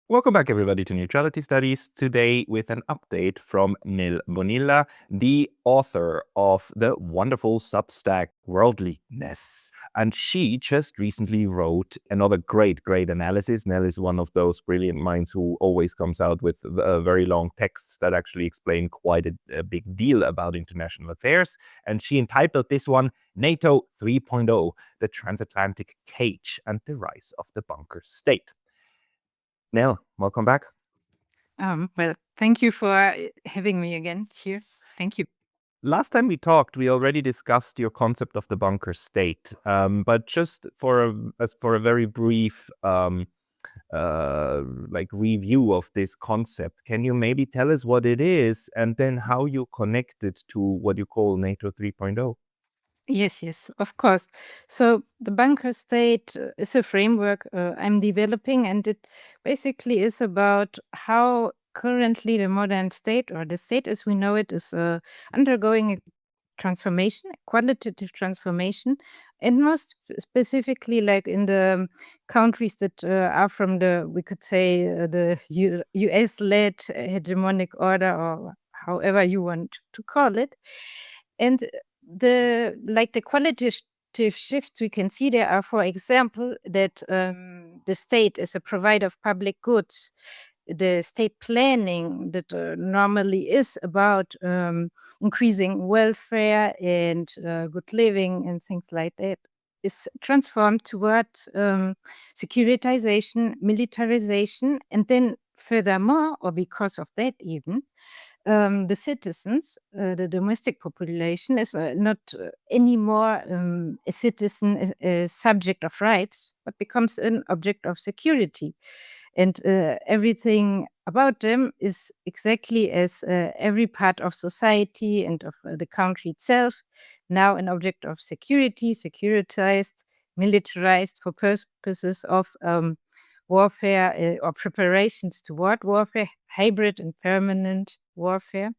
Welcome back, everybody, to Neutrality Studies. Today, with an update from Nel Bonilla, the author of the wonderful Substack Worldlines. And she just recently wrote another great analysis. Nel is one of those brilliant minds who always comes out with very long texts that actually explain quite a big deal about international affairs. And she entitled this one, NATO 3.0, the Transatlantic Cage and the Rise of the Bunker State. Nel, welcome back. Well, thank you for having me again here. Thank you. Last time we talked, we already discussed your concept of the bunker state, but just for a very brief review of this concept, can you maybe tell us what it is and then how you connect it to what you call NATO 3.0? Yes, of course. So the bunker state is a framework I'm developing, and it basically is about how currently the modern state, or the state as we know it, is undergoing a transformation, a qualitative transformation, and most specifically, like in the countries that are from we could say, the US-led hegemonic order, or however you want to call it. And the qualitative shifts we can see there are, for example, that the state is a provider of public goods. The state planning that normally is about increasing welfare and good living and things like that is transformed toward securitization, militarization, and then furthermore, or because of that even, the citizens, the domestic population, is not anymore a citizen, a subject of rights, but becomes an object of security. And everything about them is exactly as every part of society and of the country itself, now an object of security, securitized, militarized for purposes of warfare or preparations toward warfare, hybrid and permanent warfare.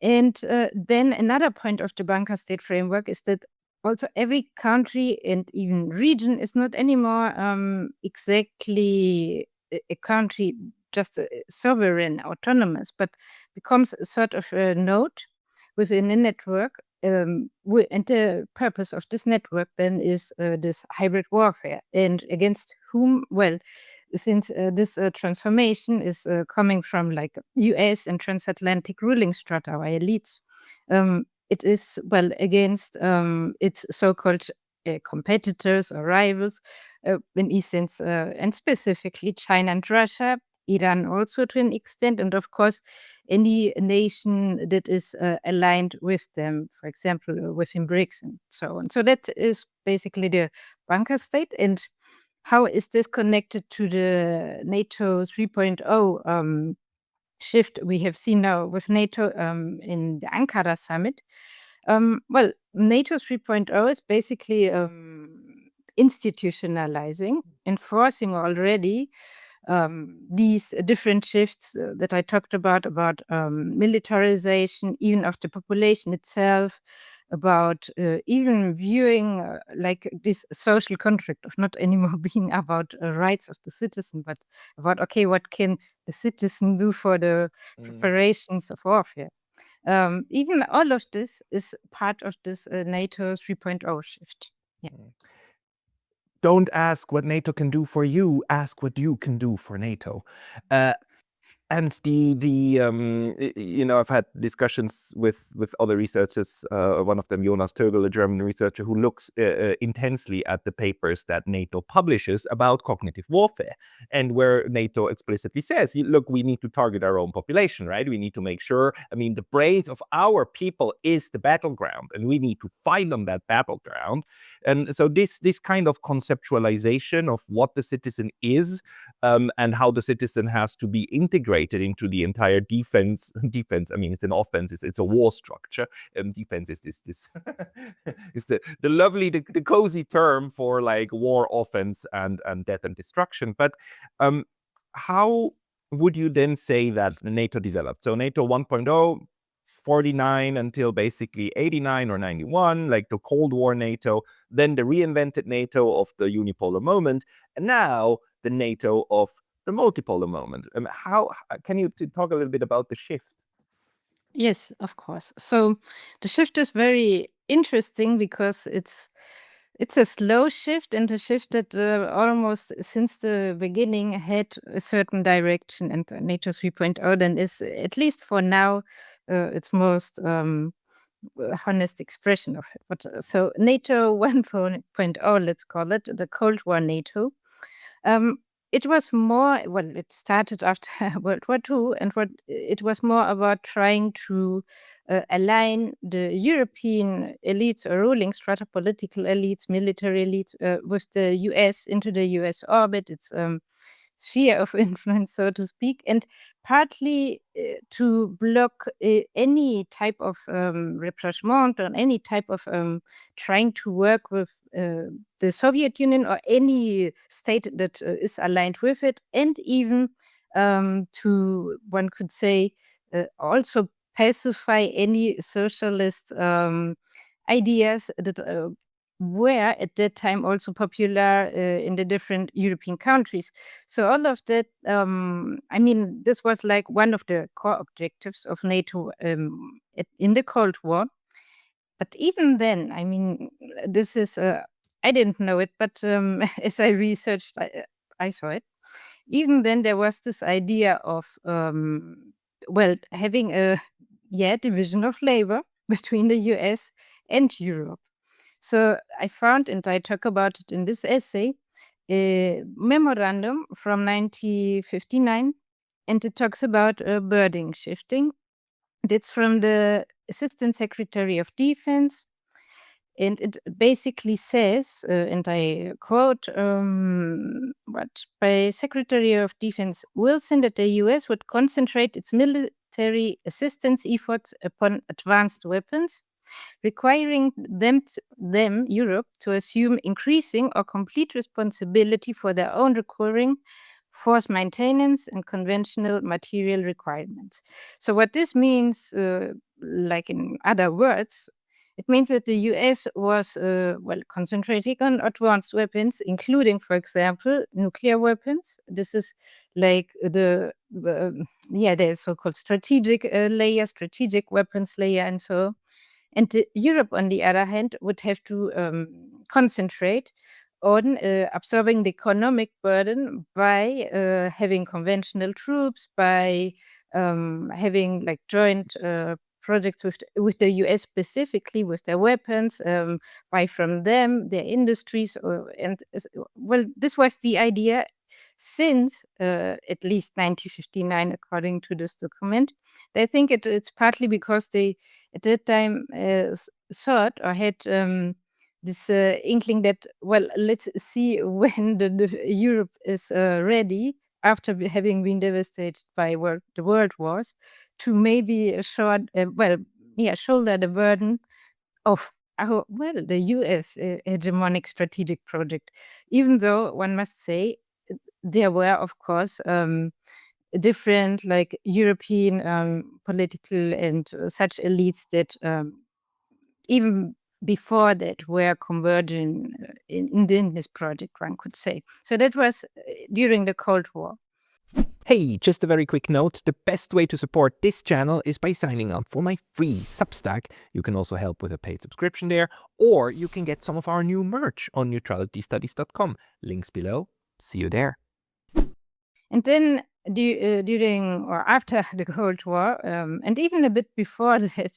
And then another point of the bunker state framework is that also every country and even region is not anymore exactly a country, just sovereign, autonomous, but becomes a sort of a node within a network. And the purpose of this network then is this hybrid warfare. And against whom? Well, since this transformation is coming from like US and transatlantic ruling strata or elites, it is, well, against its so-called competitors or rivals, in essence, and specifically China and Russia, Iran also to an extent, and of course, any nation that is aligned with them, for example, within BRICS and so on. So that is basically the bunker state. And how is this connected to the NATO 3.0 shift we have seen now with NATO in the Ankara summit? Well, NATO 3.0 is basically institutionalizing, enforcing already these different shifts that I talked about militarization, even of the population itself, about even viewing like this social contract of not anymore being about rights of the citizen, but about, okay, what can the citizen do for the preparations of warfare? Even all of this is part of this NATO 3.0 shift. Yeah. Don't ask what NATO can do for you, ask what you can do for NATO. And I've had discussions with other researchers. One of them, Jonas Tögel, a German researcher who looks intensely at the papers that NATO publishes about cognitive warfare, and where NATO explicitly says, look, we need to target our own population, right? We need to make sure, the brains of our people is the battleground, and we need to fight on that battleground. And so this kind of conceptualization of what the citizen is, and how the citizen has to be integrated into the entire defense. It's an offense. It's a war structure. Defense is this is the lovely, the cozy term for like war, offense, and death and destruction. But how would you then say that NATO developed? So NATO 1.0, 49 until basically 89 or 91, like the Cold War NATO, then the reinvented NATO of the unipolar moment, and now the NATO of a multipolar moment. How can you talk a little bit about the shift? Yes, of course. So the shift is very interesting because it's a slow shift and a shift that almost since the beginning had a certain direction. And NATO 3.0 then is, at least for now, its most honest expression of it. But so NATO 1.0, let's call it the Cold War NATO. It was more, well, it started after World War II, and it was more about trying to align the European elites or ruling strata, political elites, military elites, with the US, into the US orbit, its sphere of influence, so to speak, and partly to block any type of rapprochement or any type of trying to work with the Soviet Union or any state that is aligned with it, and even to, one could say, also pacify any socialist ideas that were at that time also popular in the different European countries. So all of that, I mean, this was like one of the core objectives of NATO in the Cold War. But even then, I mean, this is, I didn't know it, but as I researched, I saw it. Even then, there was this idea of, well, having a division of labor between the US and Europe. So I found, and I talk about it in this essay, a memorandum from 1959, and it talks about burden shifting. It's from the Assistant Secretary of Defense, and it basically says, and I quote, what by Secretary of Defense Wilson, that the US would concentrate its military assistance efforts upon advanced weapons, requiring them, Europe, to assume increasing or complete responsibility for their own recurring force maintenance and conventional material requirements. So what this means, like in other words, it means that the US was, well, concentrating on advanced weapons, including, for example, nuclear weapons. This is like the so-called strategic layer, strategic weapons layer, and so. And Europe, on the other hand, would have to concentrate on absorbing the economic burden by having conventional troops, by having like joint projects with the US, specifically with their weapons, buy from them, their industries. Well, this was the idea since at least 1959, according to this document. I think it's partly because they, at that time, thought or had this inkling that, well, let's see when the Europe is ready, after having been devastated by the world wars, to maybe shoulder the burden of the US hegemonic strategic project. Even though one must say there were, of course, different like European political and such elites that even before that were converging in this project, one could say. So that was during the Cold War. Hey, just a very quick note. The best way to support this channel is by signing up for my free Substack. You can also help with a paid subscription there, or you can get some of our new merch on neutralitystudies.com. Links below. See you there. And then during or after the Cold War, and even a bit before that,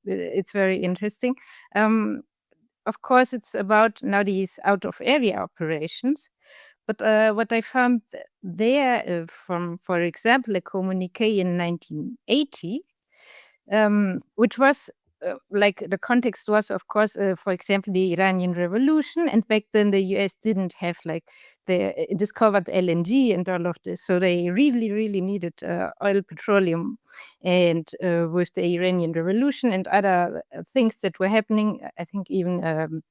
it's very interesting. Of course, it's about now these out-of-area operations. But what I found there from, for example, a communique in 1980, which was like the context was, of course, for example, the Iranian Revolution. And back then the US didn't have like they discovered LNG and all of this. So they really, really needed oil, petroleum. And with the Iranian Revolution and other things that were happening, I think even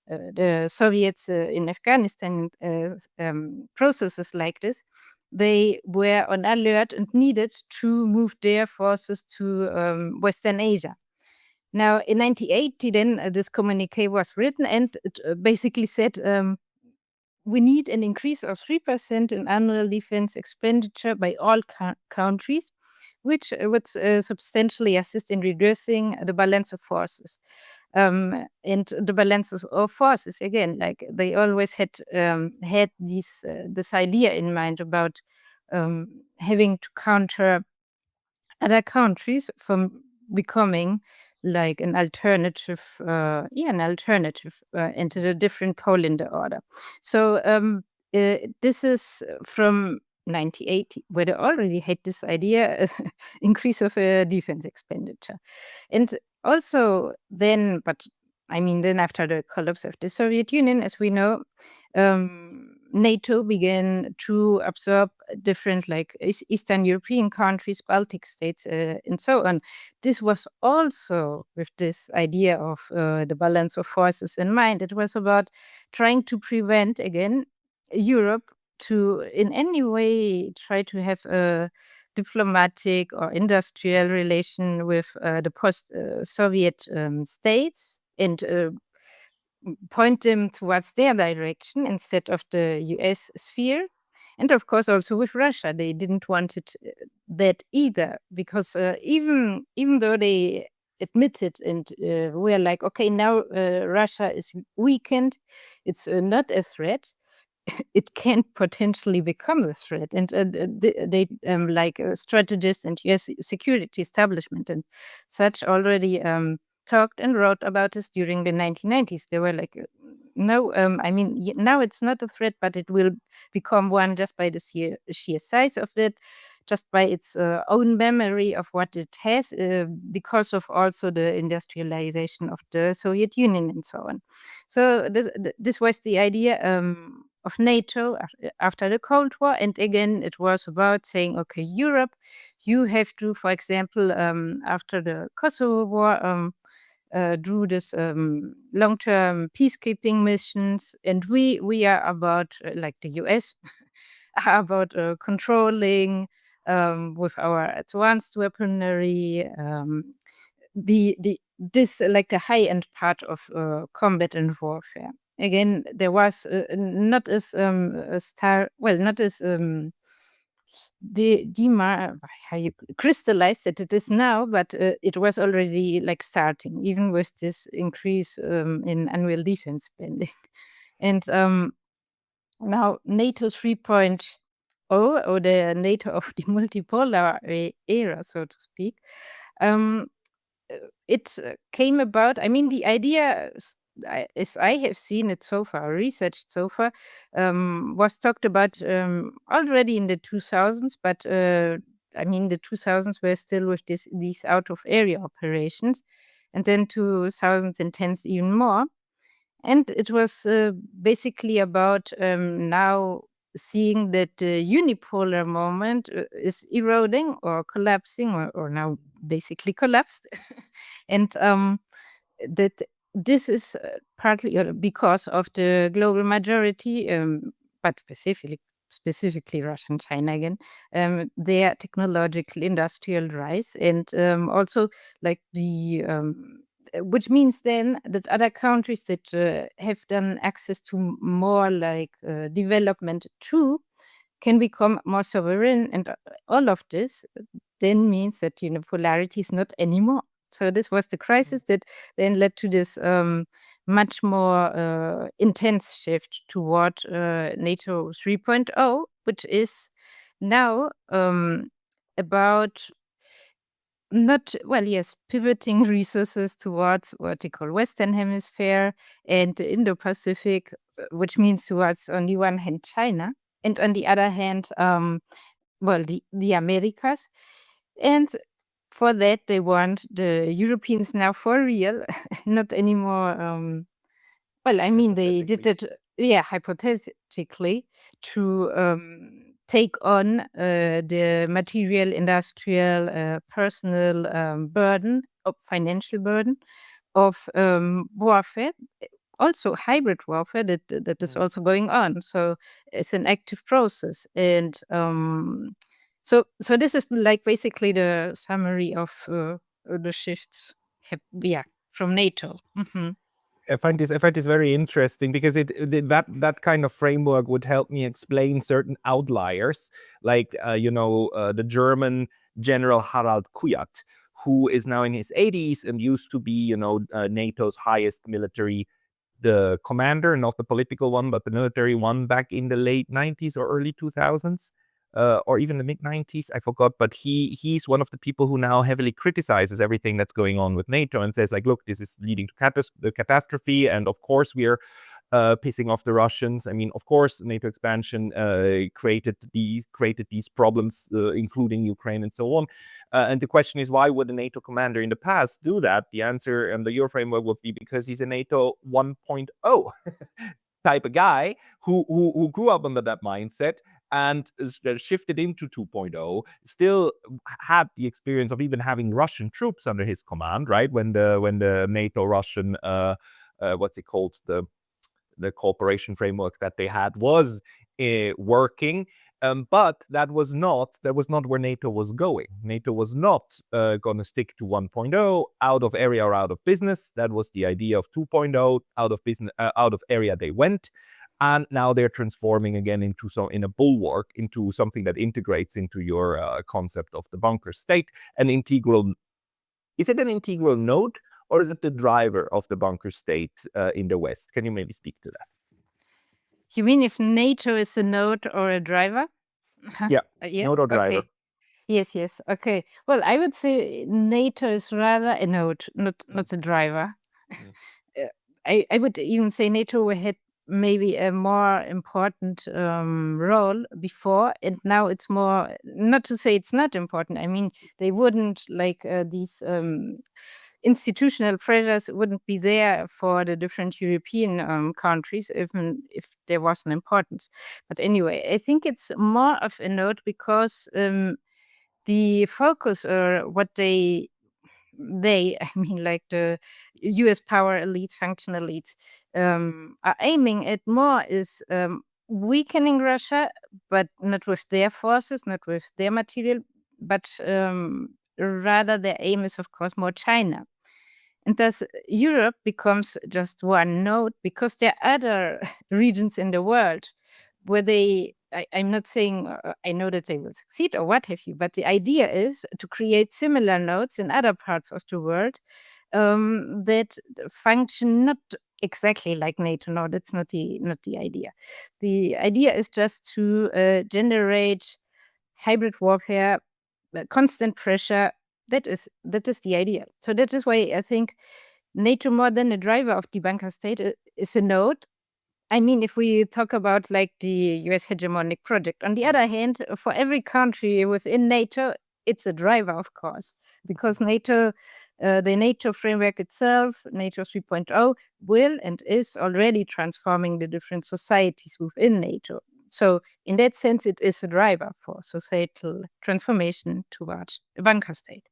the Soviets in Afghanistan, processes like this, they were on alert and needed to move their forces to Western Asia. Now, in 1980, then this communique was written, and it basically said, we need an increase of 3% in annual defense expenditure by all countries, which would substantially assist in reducing the balance of forces. And the balances of forces, again, like they always had this idea in mind about having to counter other countries from becoming like an alternative, into the different pole in the order. So this is from 1980, where they already had this idea, increase of defense expenditure. And also then, but I mean, then after the collapse of the Soviet Union, as we know, NATO began to absorb different, like Eastern European countries, Baltic states, and so on. This was also with this idea of the balance of forces in mind. It was about trying to prevent, again, Europe to in any way try to have a diplomatic or industrial relation with the post-Soviet states and point them towards their direction instead of the US sphere. And of course, also with Russia, they didn't want it that either, because even though they admitted and were like, okay, now Russia is weakened, it's not a threat. It can potentially become a threat. And they like strategists and US security establishment and such already talked and wrote about this during the 1990s. They were like, no, I mean, now it's not a threat, but it will become one just by the sheer size of it, just by its own memory of what it has, because of also the industrialization of the Soviet Union and so on. So this was the idea of NATO after the Cold War. And again, it was about saying, okay, Europe, you have to, for example, after the Kosovo War, do this long-term peacekeeping missions, and we are about, like the US, are about controlling with our advanced weaponry this like the high-end part of combat and warfare. Again, there was not as not as how you crystallized that it is now, but it was already like starting, even with this increase in annual defense spending. And now NATO 3.0, or the NATO of the multipolar era, so to speak, it came about. I mean, the idea, as I have seen it so far, researched so far, was talked about already in the 2000s, but I mean, the 2000s were still with these out of area operations, and then 2010s even more. And it was basically about now seeing that the unipolar moment is eroding or collapsing, or now basically collapsed. And that this is partly because of the global majority, but specifically Russia and China again, their technological industrial rise, and also like the which means then that other countries that have done access to more like development too can become more sovereign, and all of this then means that polarity is not anymore. So this was the crisis that then led to this much more intense shift toward NATO 3.0, which is now about pivoting resources towards what they call Western Hemisphere and the Indo-Pacific, which means towards, on the one hand, China, and on the other hand, the Americas. And for that, they want the Europeans now for real, not anymore. I mean, they did it, hypothetically, to take on the material, industrial, personal burden, of financial burden of warfare. Also, hybrid warfare that is also going on. So it's an active process, and so this is like basically the summary of the shifts. From NATO. Mm-hmm. I find this very interesting because that kind of framework would help me explain certain outliers, like the German General Harald Kuyat, who is now in his 80s and used to be NATO's highest military, the commander, not the political one, but the military one back in the late 90s or early 2000s. Or even the mid-90s, I forgot, but he's one of the people who now heavily criticizes everything that's going on with NATO and says, like, look, this is leading to the catastrophe, and of course we're pissing off the Russians. I mean, of course, NATO expansion created these problems, including Ukraine and so on. And the question is, why would a NATO commander in the past do that? The answer under your framework would be because he's a NATO 1.0 type of guy who grew up under that mindset and shifted into 2.0, still had the experience of even having Russian troops under his command, right? When the NATO Russian what's it called, the cooperation framework that they had was working. But that was not where NATO was going. NATO was not going to stick to 1.0, out of area or out of business. That was the idea of 2.0, out of business, out of area they went. And now they're transforming again into in a bulwark, into something that integrates into your concept of the bunker state. Is it an integral node, or is it the driver of the bunker state in the West? Can you maybe speak to that? You mean if NATO is a node or a driver? Yeah, yes? node or driver. Okay. Yes. Okay. Well, I would say NATO is rather a node, not a driver. I would even say NATO had maybe a more important role before, and now it's more, not to say it's not important. I mean, they wouldn't, like these institutional pressures wouldn't be there for the different European countries, even if there was an importance. But anyway, I think it's more of a node because the focus, or what I mean, like the US power elites, functional elites, are aiming at more is weakening Russia, but not with their forces, not with their material, but rather their aim is, of course, more China. And thus Europe becomes just one node because there are other regions in the world where I'm not saying I know that they will succeed or what have you, but the idea is to create similar nodes in other parts of the world that function not exactly like NATO. No, that's not the idea. The idea is just to generate hybrid warfare, constant pressure. That is the idea. So that is why I think NATO, more than a driver of the bunker state, is a node. I mean, if we talk about like the US hegemonic project, on the other hand, for every country within NATO, it's a driver, of course, because NATO, the NATO framework itself, NATO 3.0, will and is already transforming the different societies within NATO. So in that sense, it is a driver for societal transformation towards a bunker state.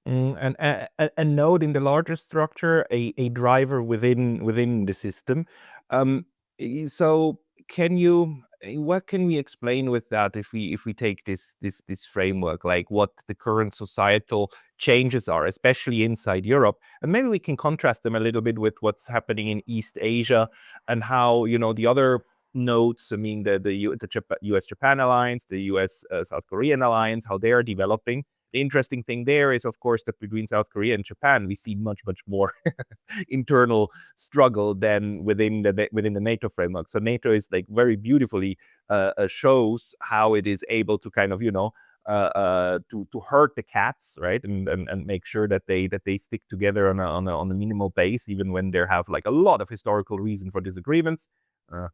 And a node in the larger structure, a driver within the system. So what can we explain with that if we take this framework, like what the current societal changes are, especially inside Europe, and maybe we can contrast them a little bit with what's happening in East Asia and how the other nodes, I mean the US-Japan alliance, the US-South Korean alliance, how they are developing. The interesting thing there is, of course, that between South Korea and Japan, we see much more internal struggle than within the NATO framework. So NATO is like very beautifully shows how it is able to kind of to herd the cats, right, and make sure that they stick together on a minimal base, even when they have like a lot of historical reason for disagreements.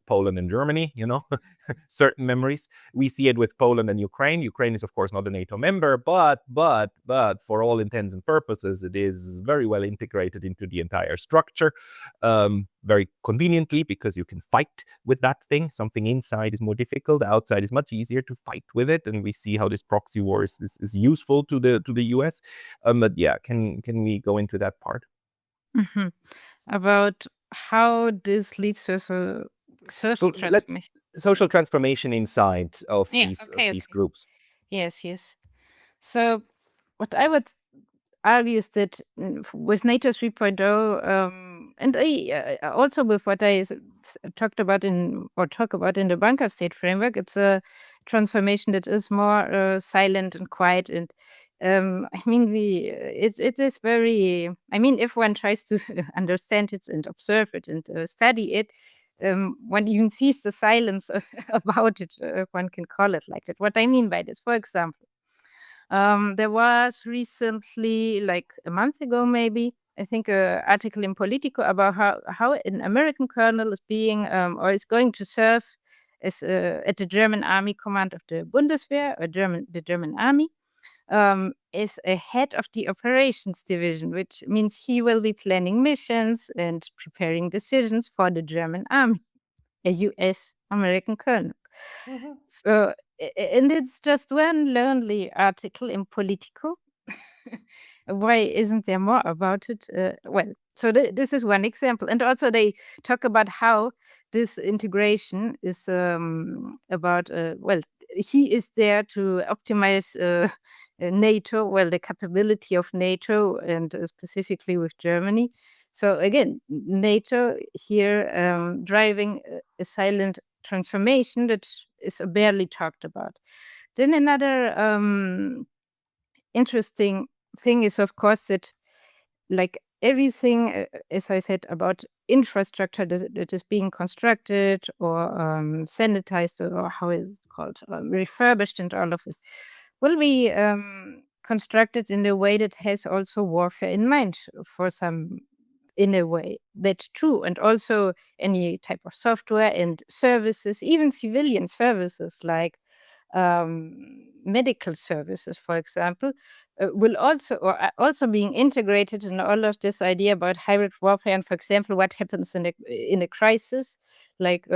Poland and Germany, certain memories. We see it with Poland and Ukraine. Ukraine is, of course, not a NATO member, but for all intents and purposes, it is very well integrated into the entire structure, very conveniently, because you can fight with that thing. Something inside is more difficult. Outside is much easier to fight with it, and we see how this proxy war is useful to the US. But yeah, can we go into that part? Mm-hmm. About how this leads to social transformation. Social transformation inside of these groups. Yes. So what I would argues that with NATO 3.0, and also with what I talk about in the bunker state framework, it's a transformation that is more silent and quiet. And I mean, it is very. I mean, if one tries to understand it and observe it and study it, one even sees the silence about it. One can call it like that. What I mean by this, for example. There was recently, like a month ago, maybe, I think, an article in Politico about how an American colonel is being or is going to serve as at the German army command of the Bundeswehr, or the German army, is a head of the operations division, which means he will be planning missions and preparing decisions for the German army, a U.S. American colonel. So, and it's just one lonely article in Politico. Why isn't there more about it? Well, so this is one example. And also they talk about how this integration is about, well, he is there to optimize NATO, well, the capability of NATO, and specifically with Germany. So again, NATO here driving a silent transformation that is barely talked about. Then another interesting thing is, of course, that like everything, as I said, about infrastructure that is being constructed or sanitized, or how is it called, refurbished, and all of it will be constructed in a way that has also warfare in mind for some, in a way. That's true. And also any type of software and services, even civilian services like medical services, for example, will also, or are also being integrated in all of this idea about hybrid warfare. And for example, what happens in a crisis, like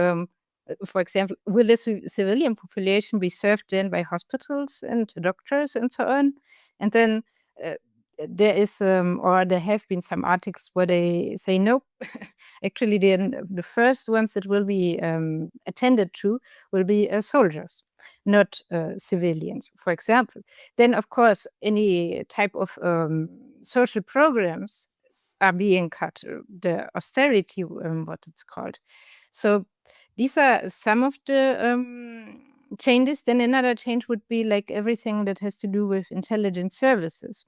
for example, will the civilian population be served then by hospitals and doctors and so on? And then there is, or there have been some articles where they say no. Actually, the first ones that will be attended to will be soldiers, not civilians, for example. Then, of course, any type of social programs are being cut, the austerity, what it's called. So these are some of the changes. Then another change would be like everything that has to do with intelligence services.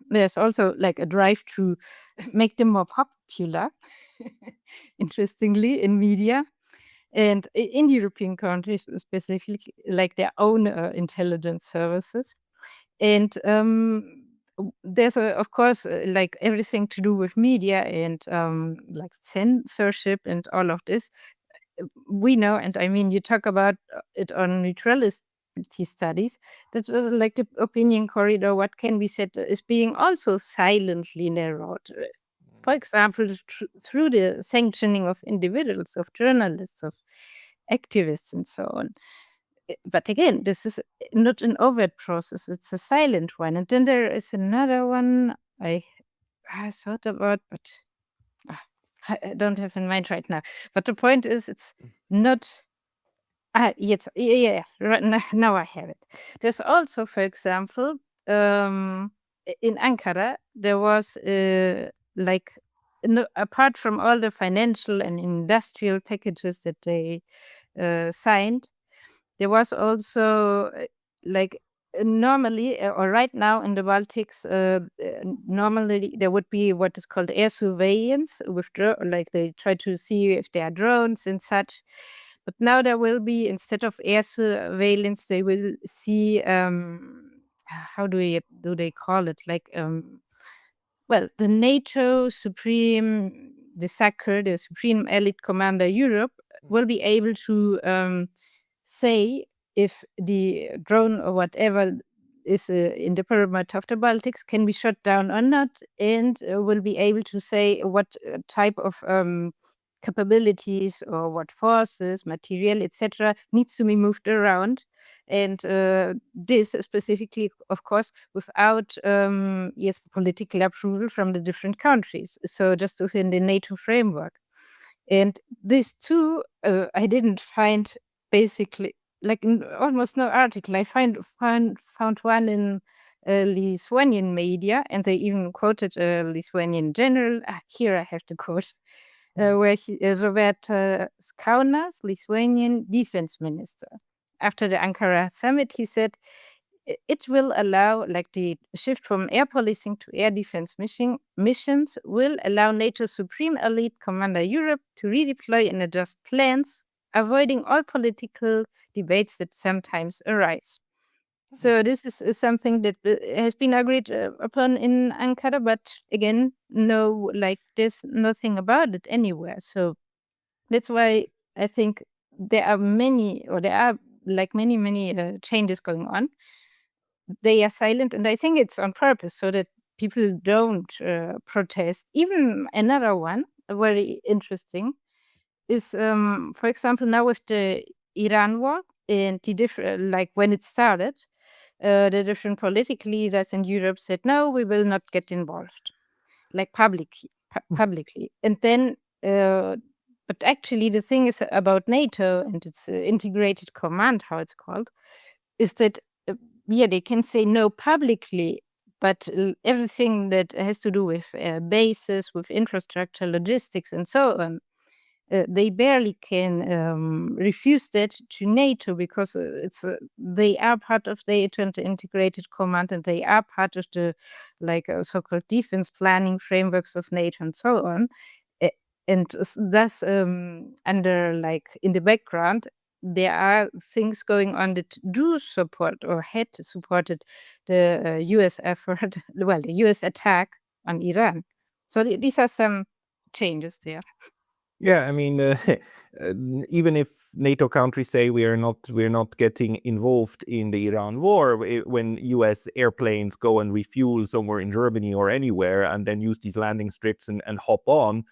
There's also like a drive to make them more popular, interestingly, in media. And in European countries, specifically, like their own intelligence services. And there's, of course, like everything to do with media and like censorship and all of this. We know, and I mean, you talk about it on neutrality studies, that like the opinion corridor, what can be said, is being also silently narrowed. For example, through the sanctioning of individuals, of journalists, of activists, and so on. But again, this is not an overt process, it's a silent one. And then there is another one I thought about, but I don't have in mind right now. But the point is, it's not. Yes, yeah, right now I have it. There's also, for example, in Ankara, there was like, apart from all the financial and industrial packages that they signed, there was also like normally, or right now in the Baltics, normally there would be what is called air surveillance with like they try to see if there are drones and such. But now there will be, instead of air surveillance, they will see how do they call it, like well, the NATO Supreme, the SACEUR, the Supreme Elite Commander Europe, will be able to say if the drone or whatever is in the perimeter of the Baltics can be shot down or not, and will be able to say what type of capabilities or what forces, material, etc., needs to be moved around. And this specifically, of course, without yes, political approval from the different countries. So just within the NATO framework. And these two, I didn't find basically, like almost no article. I found one in Lithuanian media, and they even quoted a Lithuanian general. Here I have to quote, where Robert Skaunas, Lithuanian defense minister. After the Ankara summit, he said, it will allow, like the shift from air policing to air defense missions will allow NATO Supreme Elite Commander Europe to redeploy and adjust plans, avoiding all political debates that sometimes arise. So this is something that has been agreed upon in Ankara, but again, there's nothing about it anywhere. So that's why I think there are many changes going on. They are silent, and I think it's on purpose so that people don't protest. Even another one, very interesting, is for example now with the Iran war and the different, when it started, the different political leaders in Europe said no, we will not get involved, like publicly, and then. But actually, the thing is about NATO and its integrated command, how it's called, is that they can say no publicly, but everything that has to do with bases, with infrastructure, logistics, and so on, they barely can refuse that to NATO because they are part of the integrated command, and they are part of the so-called defense planning frameworks of NATO and so on. And thus, under in the background, there are things going on that do support or had supported the U.S. effort, the U.S. attack on Iran. So these are some changes there. Yeah, I mean, even if NATO countries say we're not getting involved in the Iran war, when U.S. airplanes go and refuel somewhere in Germany or anywhere and then use these landing strips and hop on,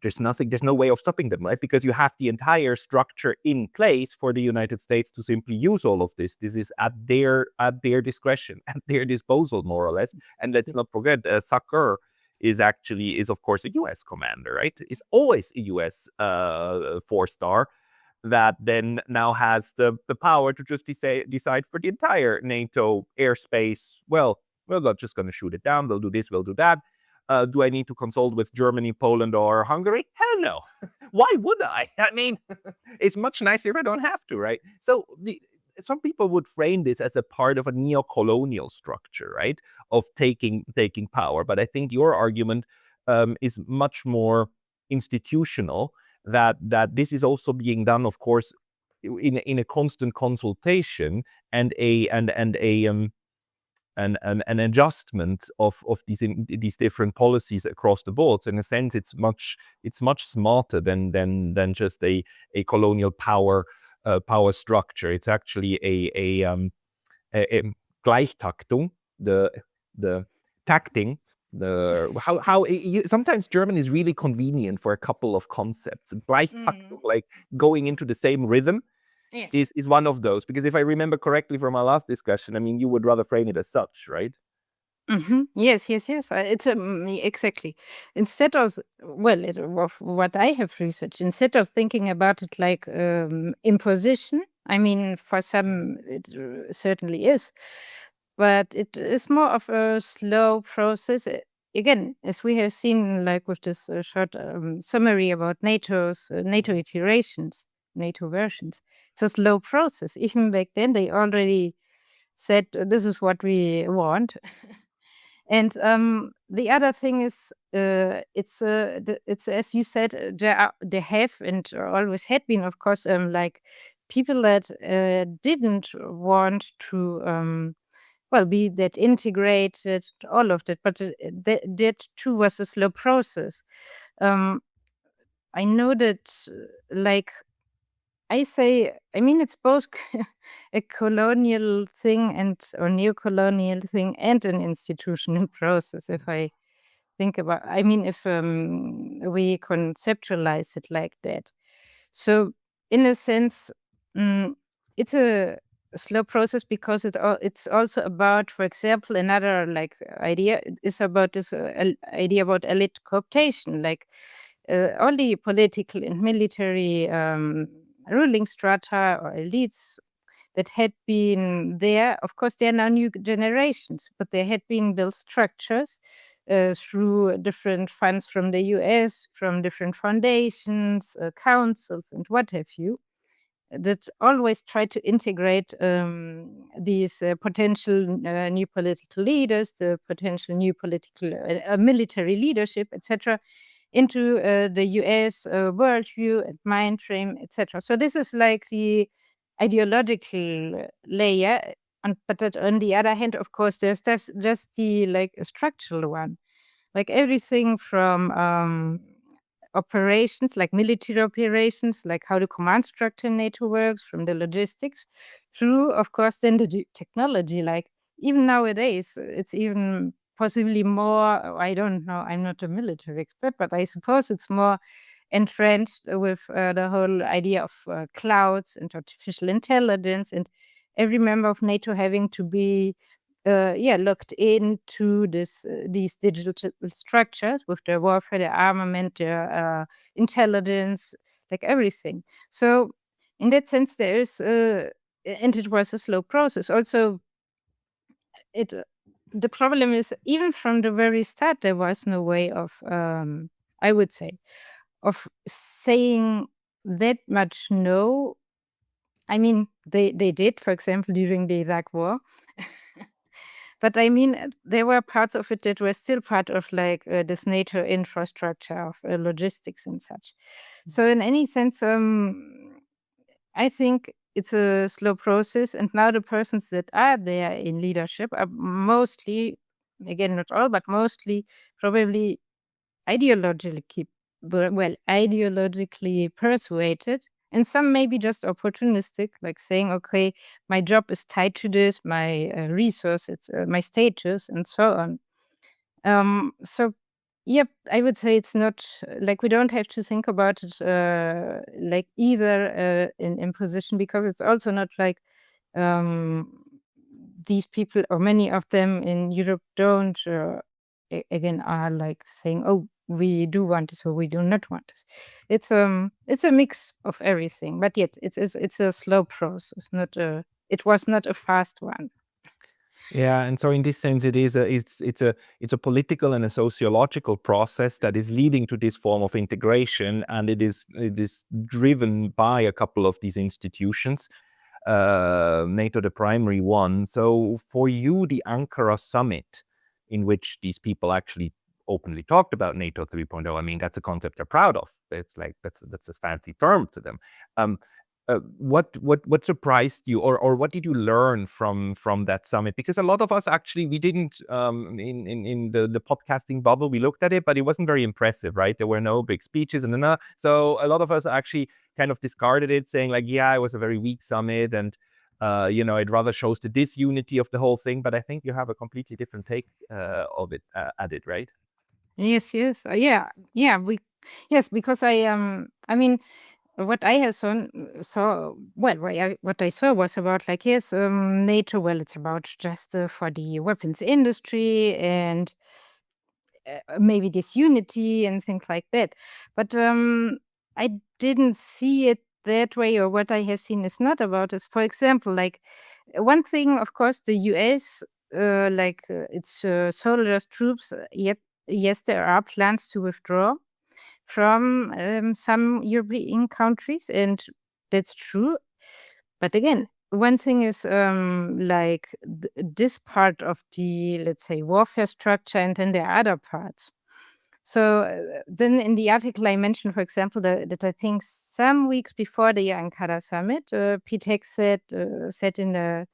there's no way of stopping them, right? Because you have the entire structure in place for the United States to simply use all of this. This is at their discretion, at their disposal, more or less. And let's not forget, Sakr is of course a U.S. commander, right? Is always a U.S. 4-star that then now has the power to just decide for the entire NATO airspace. Well, we're not just going to shoot it down. We'll do this, we'll do that. Do I need to consult with Germany, Poland, or Hungary? Hell no. Why would I? I mean, it's much nicer if I don't have to, right? So some people would frame this as a part of a neo-colonial structure, right, of taking power. But I think your argument is much more institutional, that this is also being done, of course, in a constant consultation and an adjustment of these different policies across the board. So in a sense, it's much smarter than just a colonial power structure. It's actually a Gleichtaktung, the tacting. Sometimes German is really convenient for a couple of concepts. Gleichtaktung, like going into the same rhythm. Yes. Is one of those, because if I remember correctly from our last discussion, I mean, you would rather frame it as such, right? Mm-hmm. Yes. It's exactly. Instead of what I have researched, instead of thinking about it like imposition, I mean, for some it certainly is, but it is more of a slow process. Again, as we have seen, like with this short summary about NATO's NATO iterations, NATO versions, it's a slow process. Even back then, they already said this is what we want. And the other thing is, it's as you said, there have and always had been, of course, like people that didn't want to be that integrated, all of that, but that too was a slow process. I know that, I mean, it's both a colonial thing or neo-colonial thing and an institutional process. If I think about, I mean, if we conceptualize it like that. So, in a sense, it's a slow process because it's also about, for example, another idea is about this idea about elite cooptation, all the political and military ruling strata or elites, that had been there. Of course, they are now new generations, but there had been built structures through different funds from the US, from different foundations, councils, and what have you, that always try to integrate these potential new political leaders, the potential new political military leadership, etc., into the US worldview and mind frame, etc. So this is like the ideological layer, but that on the other hand, of course, there's just the like structural one, like everything from operations, like military operations, like how the command structure in NATO works, from the logistics, through, of course, then the technology. Like even nowadays, it's even possibly more, I don't know, I'm not a military expert, but I suppose it's more entrenched with the whole idea of clouds and artificial intelligence, and every member of NATO having to be looked into these digital structures with their warfare, their armament, their intelligence, like everything. So in that sense, there is, and it was a slow process. Also, the problem is, even from the very start, there was no way of, I would say, of saying that much no. I mean, they did, for example, during the Iraq War. But I mean, there were parts of it that were still part of like this NATO infrastructure of logistics and such. So in any sense, I think it's a slow process. And now the persons that are there in leadership are mostly, again, not all, but mostly probably ideologically persuaded, and some maybe just opportunistic, like saying, okay, my job is tied to this, my resource, it's my status, and so on. So yep, I would say it's not like we don't have to think about it like either in imposition, because it's also not like these people, or many of them in Europe, don't again are like saying, oh, we do want this or we do not want this. It's a mix of everything, but yet it's a slow process, not a it was not a fast one. Yeah, and so in this sense, it's a political and a sociological process that is leading to this form of integration, and it is driven by a couple of these institutions, NATO the primary one. So for you, the Ankara summit, in which these people actually openly talked about NATO 3.0, I mean, that's a concept they're proud of. It's like that's a fancy term to them. What surprised you, or what did you learn from that summit? Because a lot of us actually, we didn't in the podcasting bubble, we looked at it, but it wasn't very impressive, right? There were no big speeches, and so a lot of us actually kind of discarded it, saying like, yeah, it was a very weak summit, and it rather shows the disunity of the whole thing. But I think you have a completely different take of it at it, right? Yes, yeah, because I mean, what I have what I saw was about like, yes, NATO. Well, it's about just for the weapons industry and maybe disunity and things like that. But I didn't see it that way, or what I have seen is not about this. For example, like one thing, of course, the US, its soldiers, troops. Yet, yes, there are plans to withdraw from some European countries, and that's true. But again, one thing is this part of the, let's say, warfare structure, and then there are other parts. So then in the article I mentioned, for example, that I think some weeks before the Ankara summit, Pete Hegseth said in a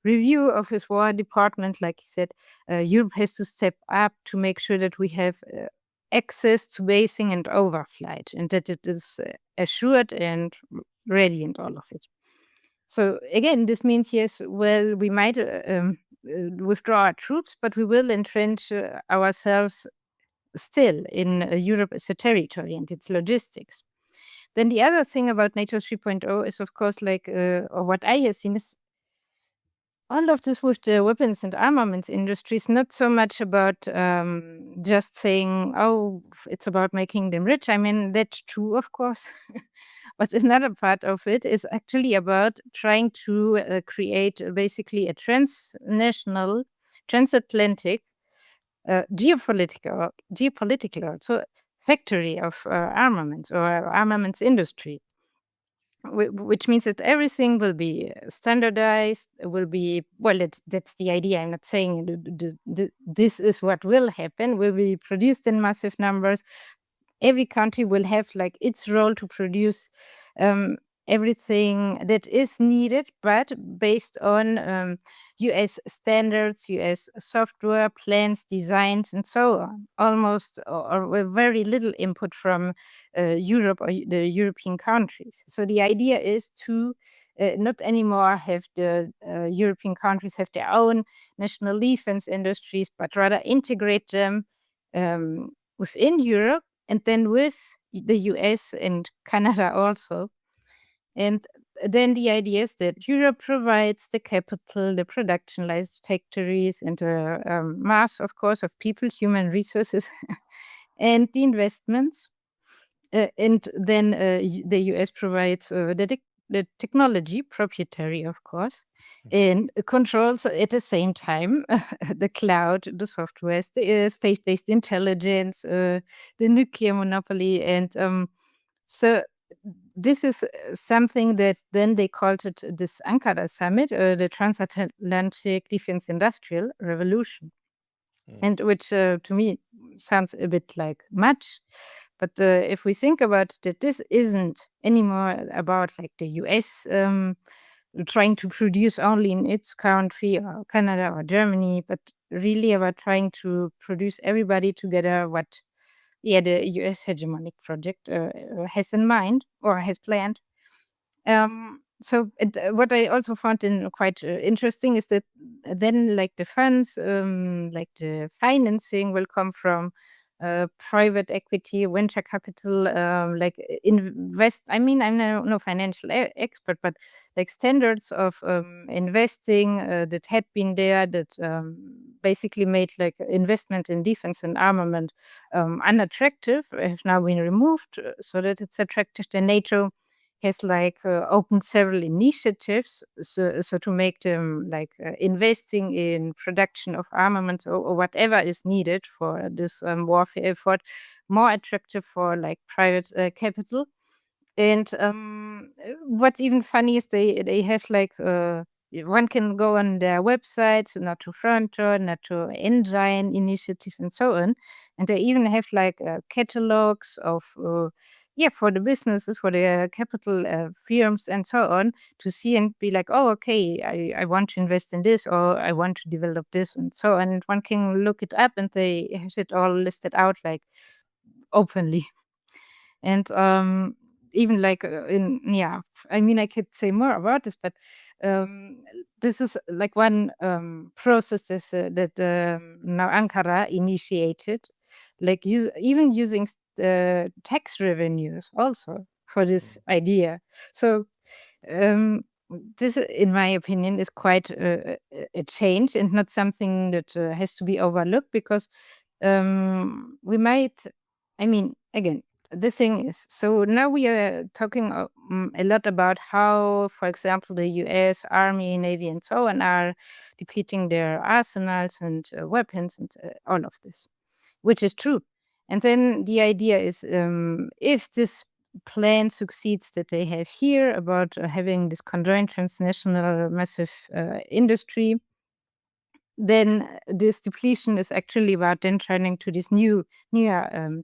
review of his war department, like he said, Europe has to step up to make sure that we have access to basing and overflight, and that it is assured and ready, and all of it. So again, this means, yes, well, we might withdraw our troops, but we will entrench ourselves still in Europe as a territory and its logistics. Then the other thing about NATO 3.0 is, of course, like, or what I have seen is all of this with the weapons and armaments industry is not so much about just saying, oh, it's about making them rich. I mean, that's true, of course. But another part of it is actually about trying to create basically a transnational, transatlantic, geopolitical also factory of armaments or armaments industry, which means that everything will be standardized, will be, well, that's the idea. I'm not saying this is what will happen, will be produced in massive numbers. Every country will have like its role to produce everything that is needed, but based on US standards, US software, plans, designs, and so on. Almost or very little input from Europe or the European countries. So the idea is to not anymore have the European countries have their own national defense industries, but rather integrate them within Europe and then with the US and Canada also. And then the idea is that Europe provides the capital, the production lines, factories, and the mass, of course, of people, human resources, and the investments. And then the US provides the technology, proprietary, of course, and controls at the same time the cloud, the software, the space-based intelligence, the nuclear monopoly. And so this is something that then they called it this Ankara summit, the transatlantic defense industrial revolution. And which to me sounds a bit like much. But if we think about that, this isn't anymore about like the US trying to produce only in its country or Canada or Germany, but really about trying to produce everybody together what the US hegemonic project has in mind or has planned. So what I also found quite interesting is that then like the funds, like the financing will come from private equity, venture capital, like invest. I mean, I'm no financial expert, but like standards of investing that had been there that basically made like investment in defense and armament unattractive have now been removed so that it's attractive. The NATO has like opened several initiatives so to make them like investing in production of armaments or whatever is needed for this warfare effort more attractive for like private capital. And what's even funny is they have like one can go on their websites, NATO Frontier, NATO Engine Initiative, and so on, and they even have like catalogs of for the businesses, for the capital firms, and so on, to see and be like, oh, okay, I want to invest in this, or I want to develop this, and so on. And one can look it up, and they have it all listed out like openly. And even like I mean, I could say more about this, but this is like one process that now Ankara initiated, like even using tax revenues also for this idea. So this, in my opinion, is quite a change and not something that has to be overlooked, because we might, I mean, again, the thing is, so now we are talking a lot about how, for example, the US Army, Navy, and so on are depleting their arsenals and weapons and all of this, which is true. And then the idea is, if this plan succeeds that they have here about having this conjoined transnational massive industry, then this depletion is actually about then turning to these newer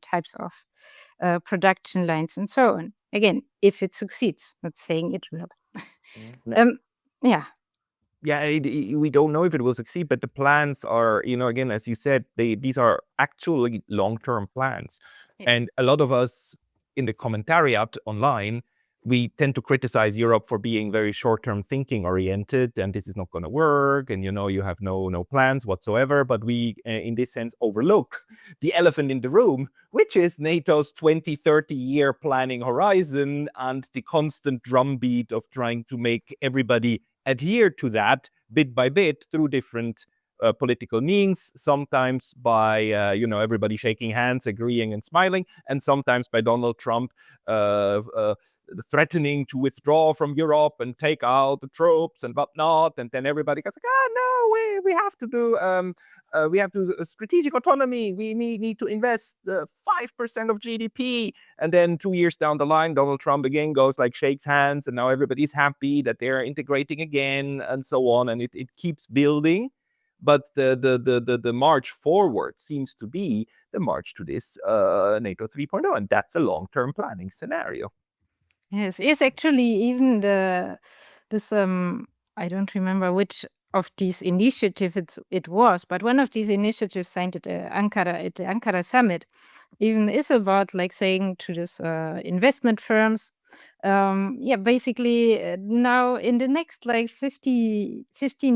types of production lines and so on. Again, if it succeeds, not saying it will. Yeah. Yeah, we don't know if it will succeed, but the plans are, again, as you said, these are actually long-term plans. Yeah. And a lot of us in the commentariat online, we tend to criticize Europe for being very short-term thinking oriented, and this is not going to work, and you have no plans whatsoever. But we, in this sense, overlook the elephant in the room, which is NATO's 20, 30-year planning horizon and the constant drumbeat of trying to make everybody adhere to that bit by bit through different political means, sometimes by everybody shaking hands, agreeing and smiling, and sometimes by Donald Trump threatening to withdraw from Europe and take out the troops and whatnot, and then everybody goes like, no, we have to do strategic autonomy. We need to invest 5% of GDP. And then 2 years down the line, Donald Trump again goes like, shakes hands, and now everybody's happy that they're integrating again, and so on. And it keeps building. But the march forward seems to be the march to this NATO 3.0, and that's a long-term planning scenario. Yes, actually, even this I don't remember which of these initiatives it was, but one of these initiatives signed at the Ankara summit even is about like saying to this investment firms, basically now in the next like 15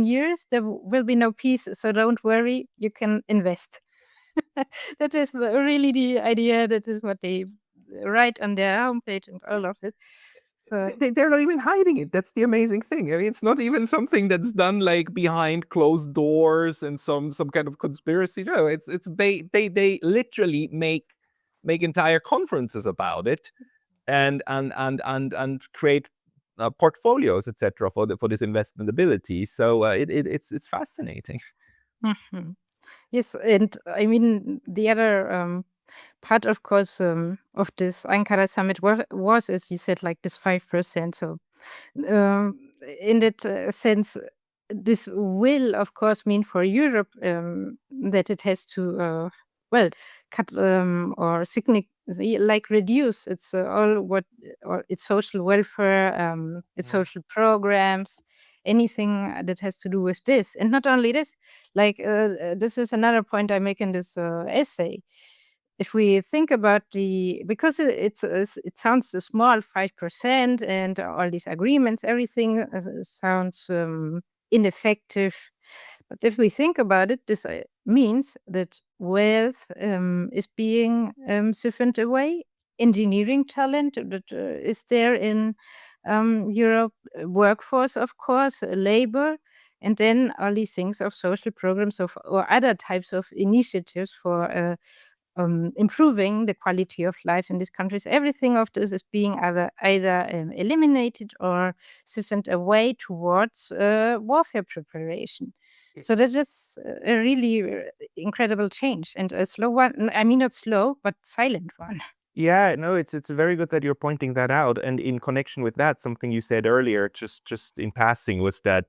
years there will be no peace, so don't worry, you can invest. That is really the idea. That is what they write on their homepage and all of it. So they're not even hiding it. That's the amazing thing. I mean, it's not even something that's done like behind closed doors and some kind of conspiracy. No, it's they literally make entire conferences about it, and create portfolios, etc., for this investment ability. So it's fascinating. Mm-hmm. Yes, and I mean the other part, of course, of this Ankara summit was, as you said, like this 5%. So in that sense, this will, of course, mean for Europe that it has to, cut or like reduce its all what or its social welfare, its social programs, anything that has to do with this. And not only this, like this is another point I make in this essay. If we think about because it sounds a small 5%, and all these agreements, everything sounds ineffective. But if we think about it, this means that wealth is being siphoned away. Engineering talent that is there in Europe, workforce, of course, labor, and then all these things of social programs or other types of initiatives for improving the quality of life in these countries. Everything of this is being either eliminated or siphoned away towards warfare preparation. So that is a really incredible change, and a slow one. I mean, not slow, but silent one. Yeah, no, it's very good that you're pointing that out. And in connection with that, something you said earlier, just in passing, was that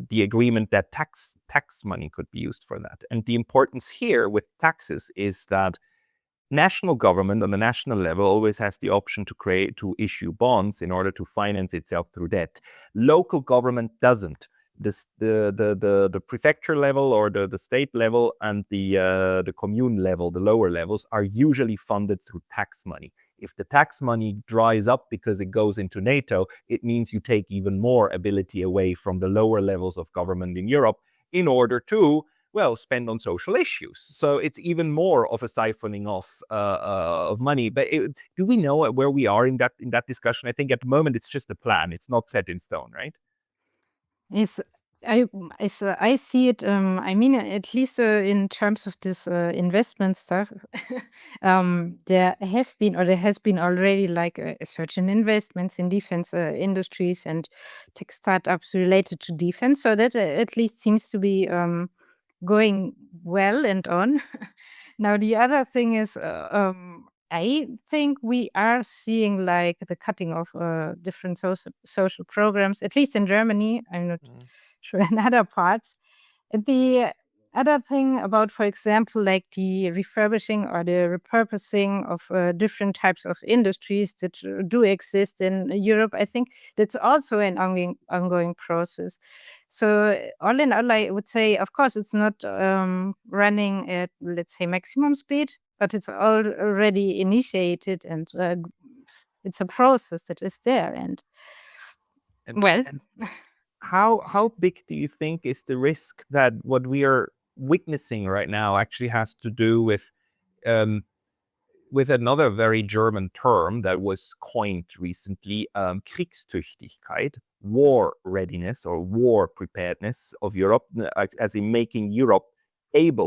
the agreement that tax money could be used for that. And the importance here with taxes is that national government on the national level always has the option to issue bonds in order to finance itself through debt. Local government doesn't. The prefecture level or the state level and the commune level, the lower levels, are usually funded through tax money. If the tax money dries up because it goes into NATO, it means you take even more ability away from the lower levels of government in Europe in order to, well, spend on social issues. So it's even more of a siphoning off of money. But do we know where we are in that discussion? I think at the moment it's just a plan. It's not set in stone, right? Yes, I see it. I mean, at least in terms of this investment stuff, there has been already like a surge in investments in defense industries and tech startups related to defense. So that at least seems to be going well and on. Now, the other thing is, I think we are seeing like the cutting of different social programs, at least in Germany. I'm not sure in other parts. And the other thing about, for example, like the refurbishing or the repurposing of different types of industries that do exist in Europe, I think that's also an ongoing process. So all in all, I would say, of course, it's not running at, let's say, maximum speed, but it's already initiated, and it's a process that is there. And well, how big do you think is the risk that what we are witnessing right now actually has to do with another very German term that was coined recently, Kriegstüchtigkeit, war readiness or war preparedness of Europe, as in making Europe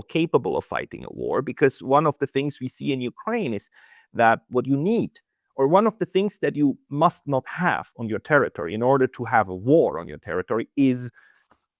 capable of fighting a war? Because one of the things we see in Ukraine is that what you need or one of the things that you must not have on your territory in order to have a war on your territory is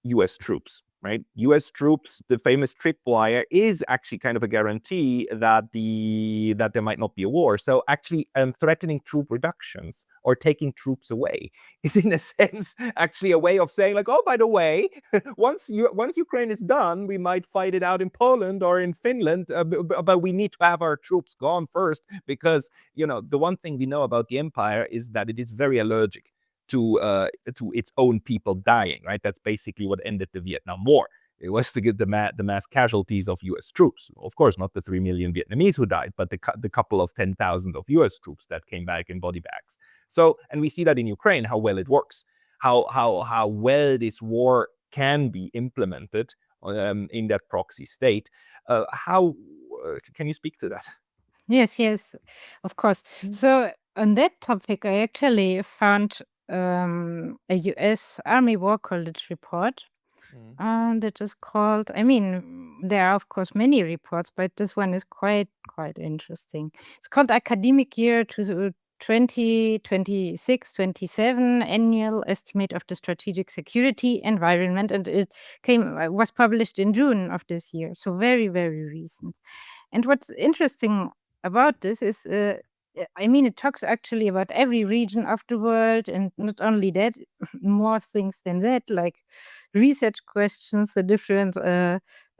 US troops, right? US troops, the famous tripwire, is actually kind of a guarantee that there might not be a war. So actually threatening troop reductions or taking troops away is in a sense actually a way of saying like, oh, by the way, once Ukraine is done, we might fight it out in Poland or in Finland, but we need to have our troops gone first because, the one thing we know about the empire is that it is very allergic to its own people dying, right? That's basically what ended the Vietnam War. It was to get the mass casualties of US troops. Of course, not the 3 million Vietnamese who died, but the couple of 10,000 of US troops that came back in body bags. So, and we see that in Ukraine, how well it works, how well this war can be implemented in that proxy state. How can you speak to that? Yes, of course. So on that topic, I actually found a US Army War College report. And it is called, there are of course many reports, but this one is quite interesting. It's called Academic Year 2026-27 Annual Estimate of the Strategic Security Environment, and it was published in June of this year, so very, very recent. And what's interesting about this is, it talks actually about every region of the world, and not only that, more things than that, like research questions, the different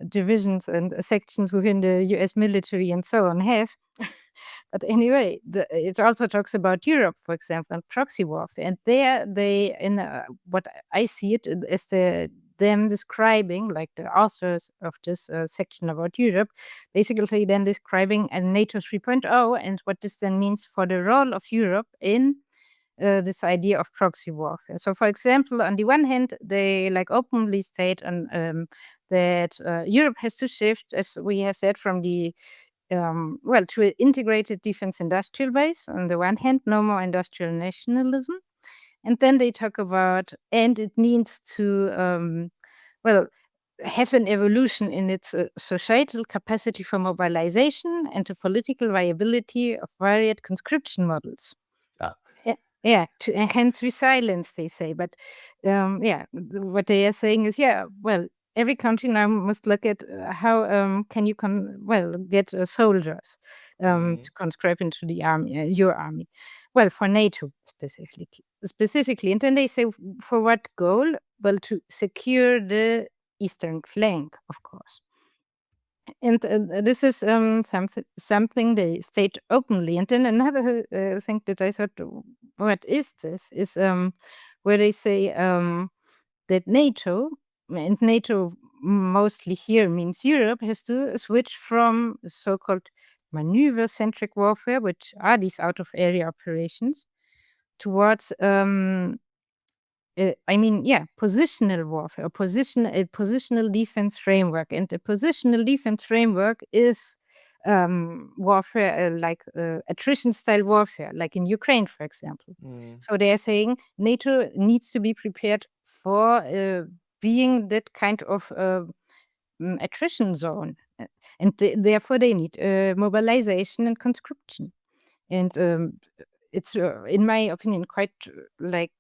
divisions and sections within the US military and so on have. But anyway, it also talks about Europe, for example, and proxy warfare. And there they, in what I see it as them describing, like the authors of this section about Europe, basically then describing a NATO 3.0 and what this then means for the role of Europe in this idea of proxy warfare. So, for example, on the one hand, they openly state that Europe has to shift, as we have said, from the to an integrated defense industrial base. On the one hand, no more industrial nationalism. And then they talk about, and it needs to, have an evolution in its societal capacity for mobilization and the political viability of varied conscription models. To enhance resilience, they say. But what they are saying is, every country now must look at how can you get soldiers to conscribe into the army, your army. Well, for NATO specifically. And then they say, for what goal? Well, to secure the eastern flank, of course. And this is something they state openly. And then another thing that I thought, what is this? Is where they say that NATO, and NATO mostly here means Europe, has to switch from so-called maneuver-centric warfare, which are these out-of-area operations, towards positional warfare, a positional defense framework. And the positional defense framework is warfare, attrition-style warfare, like in Ukraine, for example. So they are saying NATO needs to be prepared for being that kind of attrition zone. And therefore they need mobilization and conscription. And it's, in my opinion, quite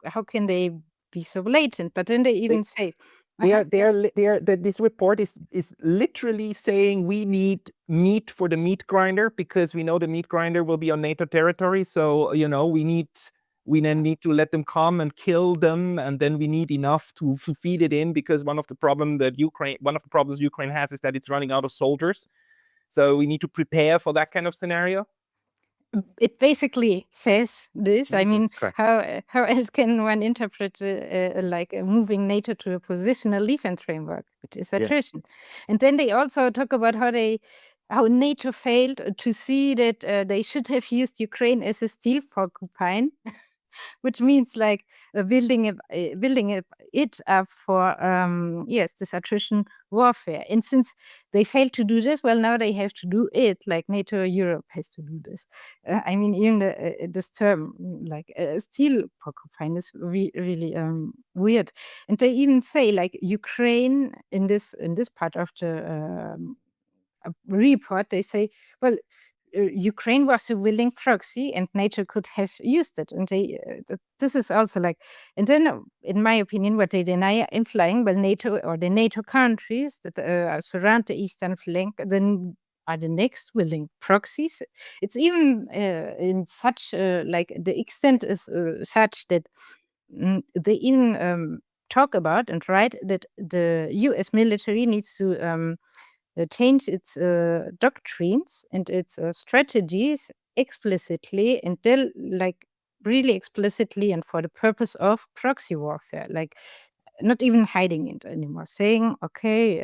how can they be so blatant? But then they even say this report is literally saying we need meat for the meat grinder because we know the meat grinder will be on NATO territory. So we then need to let them come and kill them, and then we need enough to feed it in, because one of the problems Ukraine has is that it's running out of soldiers. So we need to prepare for that kind of scenario. It basically says this. How else can one interpret moving NATO to a positional defense framework, which is attrition? And then they also talk about how NATO failed to see that they should have used Ukraine as a steel porcupine, which means building it up for this attrition warfare. And since they failed to do this, well, now they have to do it, like NATO Europe has to do this. Even this term, steel porcupine, is really weird. And they even say, Ukraine in this part of the report, they say, well, Ukraine was a willing proxy, and NATO could have used it. And this is also like, and then, in my opinion, what they deny implying, well, NATO or the NATO countries that surround the eastern flank, then are the next willing proxies. It's even in such like the extent is such that they even talk about and write that the U.S. military needs to change its doctrines and its strategies explicitly, and they'll like really explicitly and for the purpose of proxy warfare, like not even hiding it anymore, saying, okay,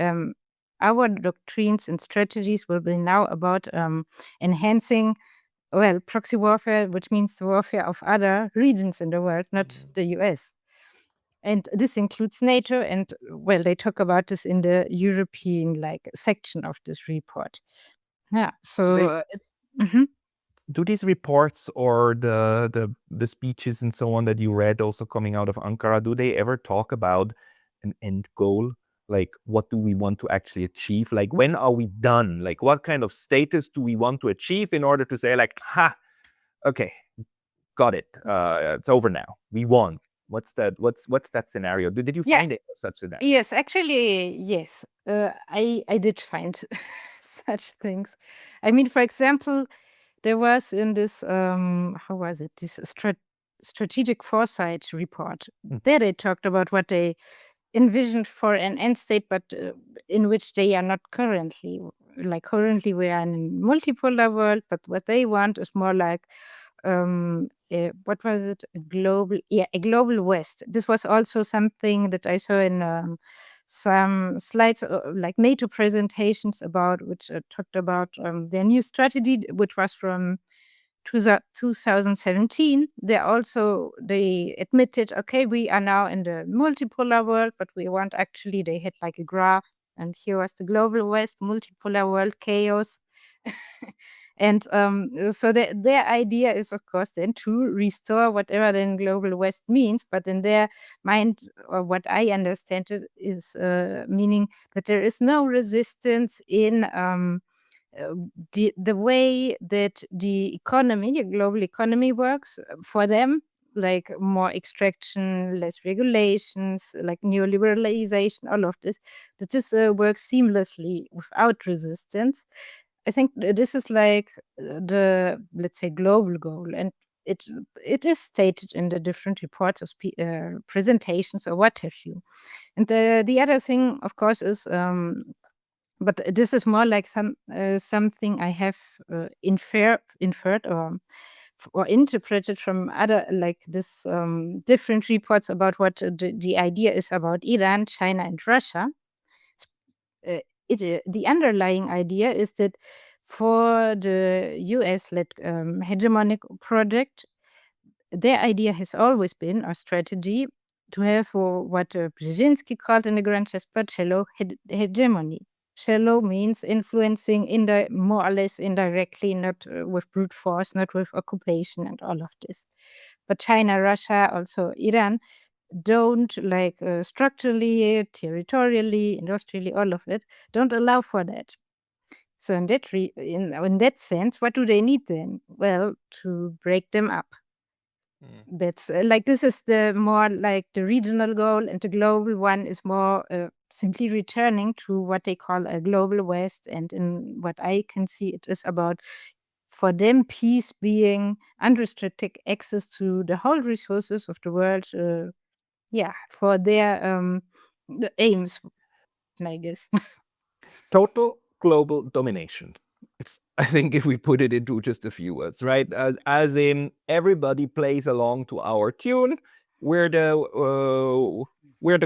our doctrines and strategies will be now about enhancing, well, proxy warfare, which means warfare of other regions in the world, not the US. And this includes NATO, and well, they talk about this in the European like section of this report. Yeah. So do these reports or the speeches and so on that you read also coming out of Ankara, do they ever talk about an end goal? Like, what do we want to actually achieve? Like, when are we done? Like, what kind of status do we want to achieve in order to say, like, okay, got it. It's over now. We won. What's that scenario? Did you find it such scenario? Yes, actually, yes. I did find such things. I mean, for example, there was in this how was it? This strategic foresight report. There they talked about what they envisioned for an end state, but in which they are not currently. Like currently, we are in a multipolar world, but what they want is more like what was it? A global West. This was also something that I saw in some slides, like NATO presentations about, which talked about their new strategy, which was from 2017. They admitted, okay, we are now in the multipolar world, but we want actually, they had like a graph, and here was the global West, multipolar world, chaos. And so their idea is, of course, then to restore whatever then global West means. But in their mind, or what I understand it, is meaning that there is no resistance in the way that the economy, the global economy works for them, like more extraction, less regulations, like neoliberalization, all of this, that this works seamlessly without resistance. I think this is like the, let's say, global goal, and it is stated in the different reports or presentations or what have you. And the other thing, of course, is but this is more like something I have inferred or interpreted from other, like this different reports about what the idea is about Iran, China, and Russia. The underlying idea is that for the US-led hegemonic project, their idea has always been, or strategy, to have what Brzezinski called in the Grand Chessboard shallow hegemony. Shallow means influencing more or less indirectly, not with brute force, not with occupation and all of this. But China, Russia, also Iran, don't like structurally, territorially, industrially, all of it, don't allow for that. So in that sense, what do they need then? Well, to break them up. That's like, this is the more like the regional goal, and the global one is more simply returning to what they call a global West. And in what I can see, it is about, for them, peace being unrestricted access to the whole resources of the world. For their the aims, I guess. Total global domination. I think if we put it into just a few words, right? As in, everybody plays along to our tune. We're the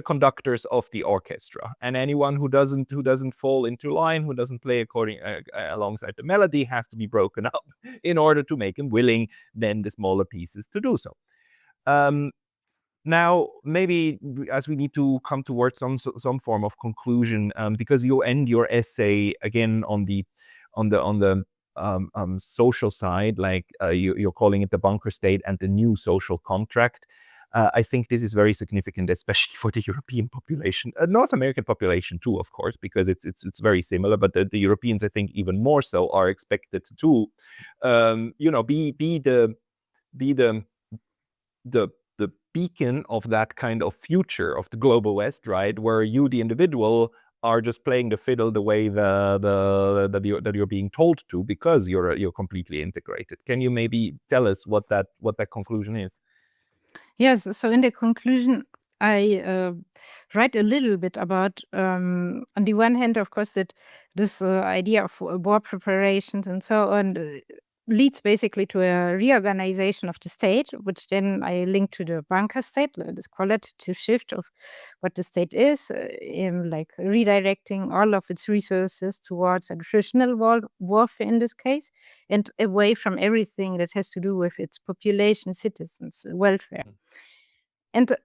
conductors of the orchestra, and anyone who doesn't fall into line, who doesn't play according alongside the melody, has to be broken up in order to make him willing then the smaller pieces to do so. Now, maybe as we need to come towards some form of conclusion, because you end your essay again on the social side, like you're calling it the bunker state and the new social contract. I think this is very significant, especially for the European population, North American population too, of course, because it's very similar. But the Europeans, I think, even more so, are expected to, be the beacon of that kind of future of the global West, right? Where you, the individual, are just playing the fiddle the way that you're being told to, because you're completely integrated. Can you maybe tell us what that conclusion is? Yes. So in the conclusion, I write a little bit about, on the one hand, of course, that this idea of war preparations and so on leads basically to a reorganization of the state, which then I link to the bunker state, this qualitative shift of what the state is, in like redirecting all of its resources towards a traditional warfare in this case, and away from everything that has to do with its population, citizens, welfare. And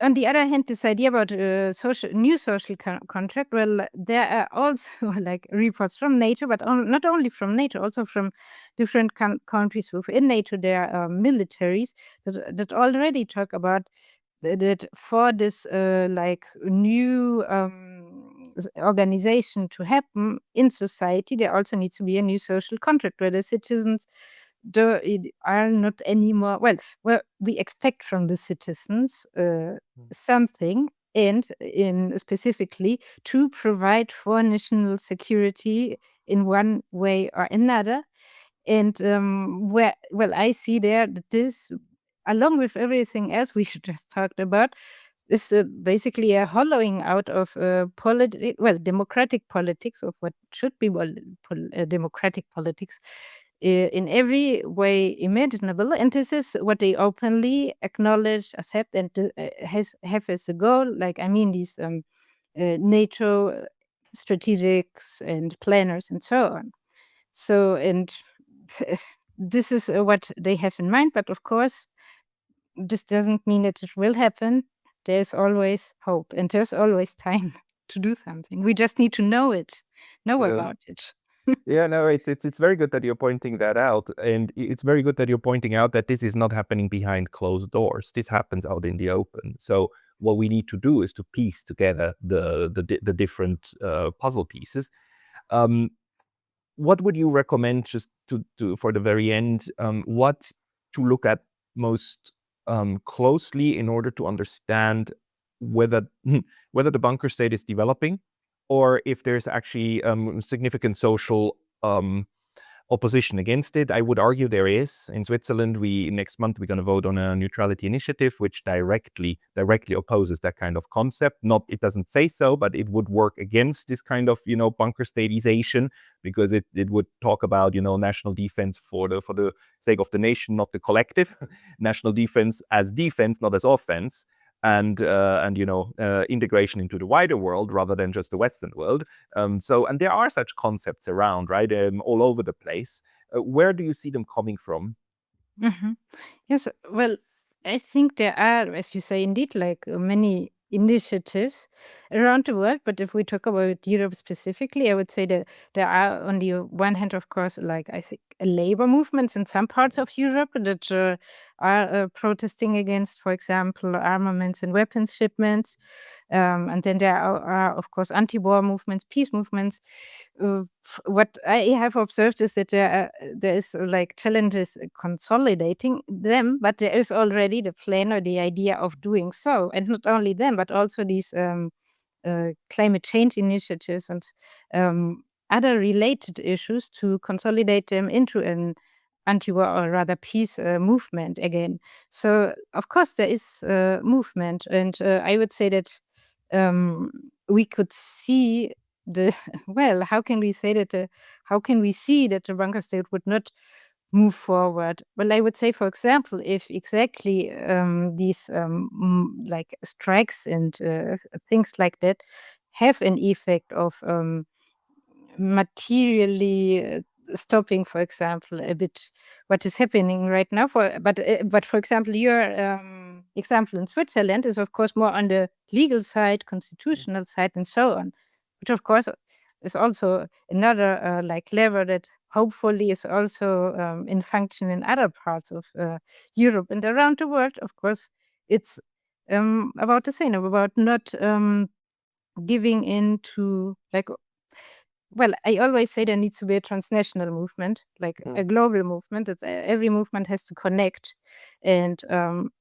on the other hand, this idea about new social contract, well, there are also like reports from NATO, but not only from NATO, also from different countries within NATO. There are militaries that already talk about that for this like new organization to happen in society, there also needs to be a new social contract where the citizens are not anymore, well, we expect from the citizens something, and in specifically to provide for national security in one way or another. And I see there that this, along with everything else we just talked about, is basically a hollowing out of democratic politics, of what should be democratic politics in every way imaginable. And this is what they openly acknowledge, accept, and have as a goal. Like, I mean, these NATO strategics and planners and so on. So, and this is what they have in mind. But of course, this doesn't mean that it will happen. There's always hope, and there's always time to do something. We just need to know about it. Yeah, no, it's very good that you're pointing that out, and it's very good that you're pointing out that this is not happening behind closed doors. This happens out in the open. So what we need to do is to piece together the different puzzle pieces. What would you recommend, just to for the very end, what to look at most closely in order to understand whether the bunker state is developing, or if there's actually significant social opposition against it? I would argue there is. In Switzerland, next month we're going to vote on a neutrality initiative, which directly opposes that kind of concept. Not, it doesn't say so, but it would work against this kind of bunker statization, because it would talk about national defense for the sake of the nation, not the collective. National defense as defense, not as offense. And integration into the wider world rather than just the Western world. And there are such concepts around, right, all over the place. Where do you see them coming from? Mm-hmm. Yes, well, I think there are, as you say, indeed, like many initiatives around the world. But if we talk about Europe specifically, I would say that there are, on the one hand, of course, like I think labor movements in some parts of Europe that are protesting against, for example, armaments and weapons shipments. And then there are, of course, anti-war movements, peace movements. What I have observed is that there is like challenges consolidating them, but there is already the plan or the idea of doing so. And not only them, but also these climate change initiatives and other related issues, to consolidate them into an anti-war, or rather peace movement again. So, of course, there is movement. And I would say that we could see how can we say that how can we see that the bunker state would not move forward? Well, I would say, for example, if exactly these like strikes and things like that have an effect of materially stopping, for example, a bit what is happening right now. But for example, your example in Switzerland is, of course, more on the legal side, constitutional side, and so on, which, of course, is also another like lever that hopefully is also in function in other parts of Europe and around the world. Of course, it's about the same, about not giving in to well, I always say there needs to be a transnational movement, like a global movement. It's every movement has to connect and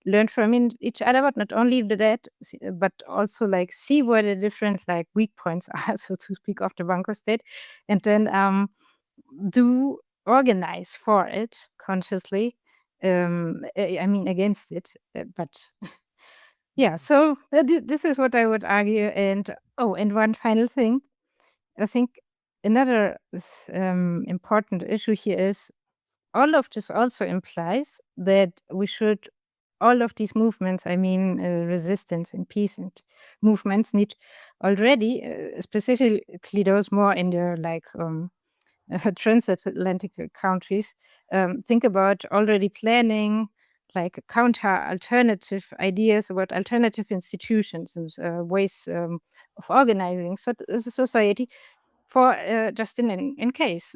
learn from each other, but not only that, but also like see where the different like weak points are, so to speak, of the bunker state, and then do organize for it consciously. I mean against it, but yeah. So this is what I would argue. And one final thing, I think another important issue here is all of this also implies that we should, all of these movements, I mean, resistance and peace and movements need already, specifically those more in the like transatlantic countries, think about already planning like counter alternative ideas about alternative institutions and ways of organizing society for just in case.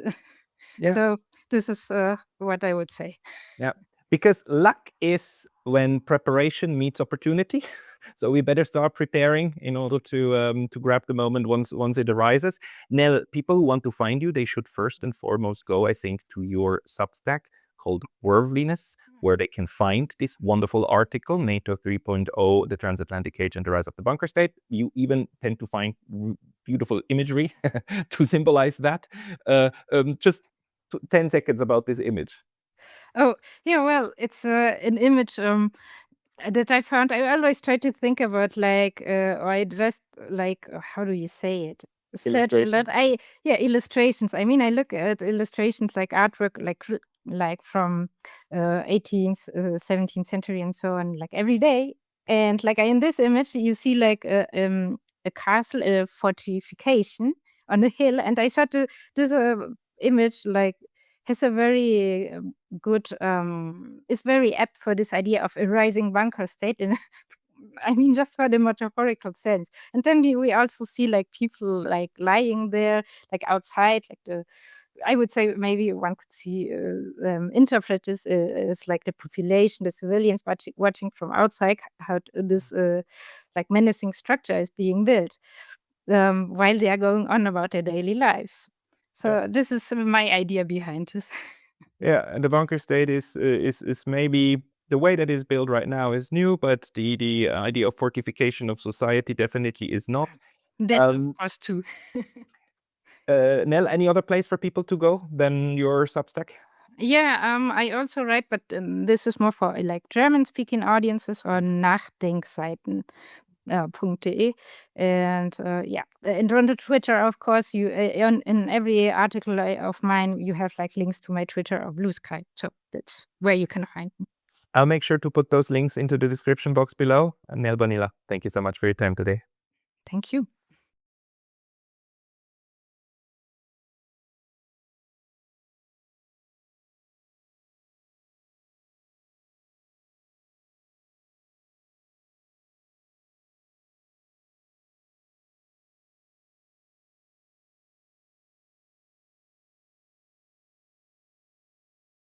Yeah. So this is what I would say. Yeah. Because luck is when preparation meets opportunity. So we better start preparing in order to grab the moment once it arises. Nel, people who want to find you, they should first and foremost go, I think, to your Substack called Worldlines, where they can find this wonderful article, NATO 3.0, the Transatlantic Age and the Rise of the Bunker State. You even tend to find beautiful imagery to symbolize that. Just 10 seconds about this image. Oh, yeah, well, it's an image that I found. I always try to think about or I just how do you say it? Illustration. Illustrations. I mean, I look at illustrations like artwork, like from 18th, 17th century and so on, like every day. And like in this image, you see like a castle, a fortification on a hill. And I thought this image like has a very good is very apt for this idea of a rising bunker state in I mean just for the metaphorical sense. And then we also see like people like lying there like outside, like I would say maybe one could see interpret this as like the population, the civilians watching from outside how this like menacing structure is being built while they are going on about their daily lives. So this is my idea behind this. Yeah, and the bunker state is maybe the way that it's built right now is new, but the idea of fortification of society definitely is not. That of course too. Nel, any other place for people to go than your Substack? Yeah, I also write, but this is more for like German-speaking audiences on Nachdenkseiten. .de and and on the Twitter, of course, you in every article of mine you have like links to my Twitter or Blue Sky, so that's where you can find me. I'll make sure to put those links into the description box below. Nel Bonilla, thank you so much for your time today. Thank you.